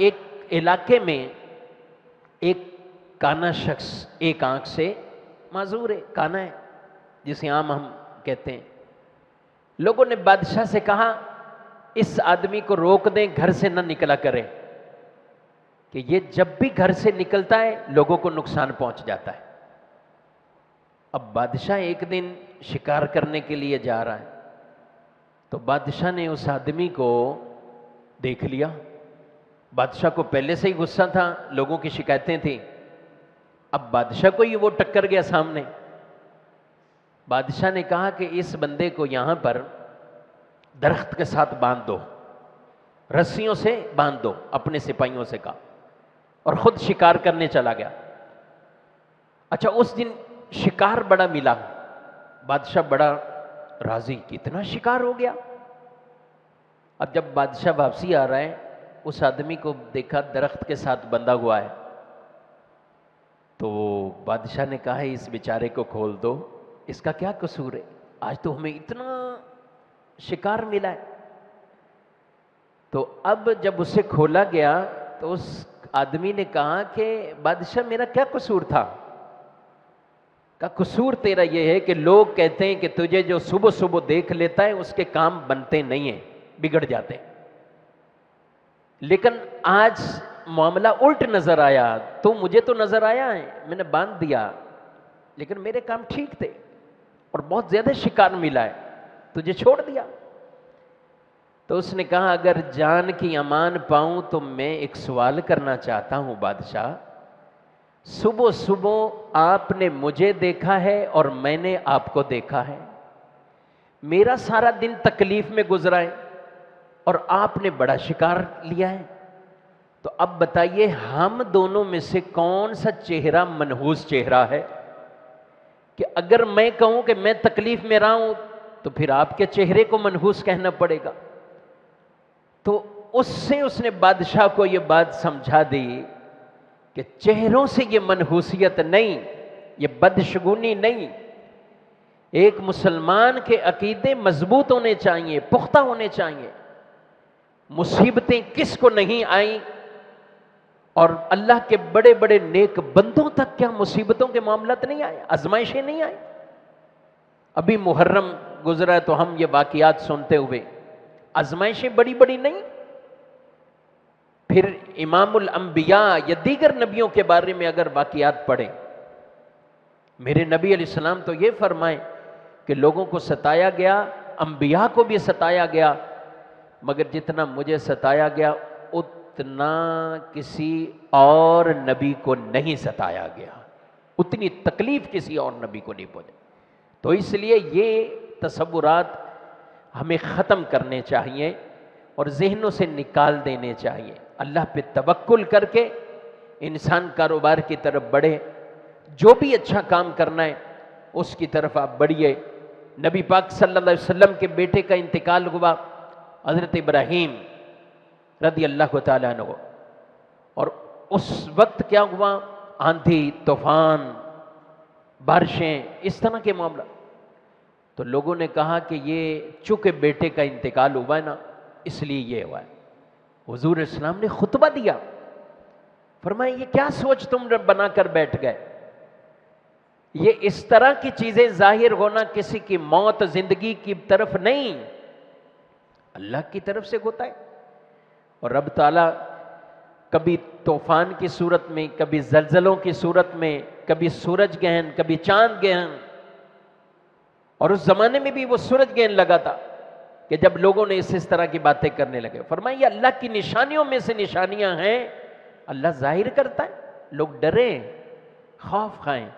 ایک علاقے میں ایک کانا شخص ایک آنکھ سے معذور ہے، کانا ہے جسے عام ہم کہتے ہیں. لوگوں نے بادشاہ سے کہا اس آدمی کو روک دیں، گھر سے نہ نکلا کریں، کہ یہ جب بھی گھر سے نکلتا ہے لوگوں کو نقصان پہنچ جاتا ہے. اب بادشاہ ایک دن شکار کرنے کے لیے جا رہا ہے تو بادشاہ نے اس آدمی کو دیکھ لیا. بادشاہ کو پہلے سے ہی غصہ تھا، لوگوں کی شکایتیں تھیں. اب بادشاہ کو ہی وہ ٹکر گیا سامنے. بادشاہ نے کہا کہ اس بندے کو یہاں پر درخت کے ساتھ باندھ دو، رسیوں سے باندھ دو، اپنے سپاہیوں سے کہا، اور خود شکار کرنے چلا گیا. اچھا اس دن شکار بڑا ملا، بادشاہ بڑا راضی، کتنا شکار ہو گیا. اب جب بادشاہ واپسی آ رہا ہے اس آدمی کو دیکھا درخت کے ساتھ بندھا ہوا ہے، تو بادشاہ نے کہا اس بیچارے کو کھول دو، اس کا کیا قصور ہے، آج تو ہمیں اتنا شکار ملا ہے. تو اب جب اسے کھولا گیا تو اس آدمی نے کہا کہ بادشاہ میرا کیا قصور تھا؟ کا قصور تیرا یہ ہے کہ لوگ کہتے ہیں کہ تجھے جو صبح صبح دیکھ لیتا ہے اس کے کام بنتے نہیں ہیں، بگڑ جاتے ہیں. لیکن آج معاملہ الٹ نظر آیا، تو مجھے تو نظر آیا ہے، میں نے باندھ دیا لیکن میرے کام ٹھیک تھے اور بہت زیادہ شکار ملا ہے، تجھے چھوڑ دیا. تو اس نے کہا اگر جان کی امان پاؤں تو میں ایک سوال کرنا چاہتا ہوں بادشاہ. صبح صبح آپ نے مجھے دیکھا ہے اور میں نے آپ کو دیکھا ہے، میرا سارا دن تکلیف میں گزرا ہے اور آپ نے بڑا شکار لیا ہے. تو اب بتائیے ہم دونوں میں سے کون سا چہرہ منحوس چہرہ ہے؟ کہ اگر میں کہوں کہ میں تکلیف میں رہا ہوں تو پھر آپ کے چہرے کو منحوس کہنا پڑے گا. تو اس نے بادشاہ کو یہ بات سمجھا دی کہ چہروں سے یہ منحوسیت نہیں، یہ بدشگونی نہیں. ایک مسلمان کے عقیدے مضبوط ہونے چاہیے، پختہ ہونے چاہیے. مصیبتیں کس کو نہیں آئیں، اور اللہ کے بڑے بڑے نیک بندوں تک کیا مصیبتوں کے معاملات نہیں آئے، آزمائشیں نہیں آئیں. ابھی محرم گزرا ہے تو ہم یہ واقعات سنتے ہوئے، آزمائشیں بڑی بڑی نہیں. پھر امام الانبیاء یا دیگر نبیوں کے بارے میں اگر واقعات پڑھیں، میرے نبی علیہ السلام تو یہ فرمائیں کہ لوگوں کو ستایا گیا، انبیاء کو بھی ستایا گیا، مگر جتنا مجھے ستایا گیا اتنا کسی اور نبی کو نہیں ستایا گیا، اتنی تکلیف کسی اور نبی کو نہیں پہنچی. تو اس لیے یہ تصورات ہمیں ختم کرنے چاہیے اور ذہنوں سے نکال دینے چاہیے. اللہ پہ توکل کر کے انسان کاروبار کی طرف بڑھے، جو بھی اچھا کام کرنا ہے اس کی طرف آپ بڑھیے. نبی پاک صلی اللہ علیہ وسلم کے بیٹے کا انتقال ہوا، حضرت ابراہیم رضی اللہ تعالیٰ عنہ، اور اس وقت کیا ہوا، آندھی طوفان بارشیں اس طرح کے معاملہ. تو لوگوں نے کہا کہ یہ چونکہ بیٹے کا انتقال ہوا ہے نا اس لیے یہ ہوا ہے. حضور اسلام نے خطبہ دیا، فرمایا یہ کیا سوچ تم بنا کر بیٹھ گئے، یہ اس طرح کی چیزیں ظاہر ہونا کسی کی موت زندگی کی طرف نہیں، اللہ کی طرف سے ہوتا ہے. اور رب تعالیٰ کبھی طوفان کی صورت میں، کبھی زلزلوں کی صورت میں، کبھی سورج گرہن، کبھی چاند گرہن. اور اس زمانے میں بھی وہ سورج گرہن لگا تھا کہ جب لوگوں نے اس طرح کی باتیں کرنے لگے. فرمایا یہ اللہ کی نشانیوں میں سے نشانیاں ہیں، اللہ ظاہر کرتا ہے. لوگ ڈریں، خوف کھائیں،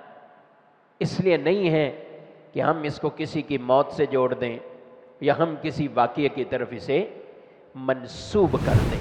اس لیے نہیں ہے کہ ہم اس کو کسی کی موت سے جوڑ دیں یا ہم کسی واقعے کی طرف اسے منسوب کر دیں.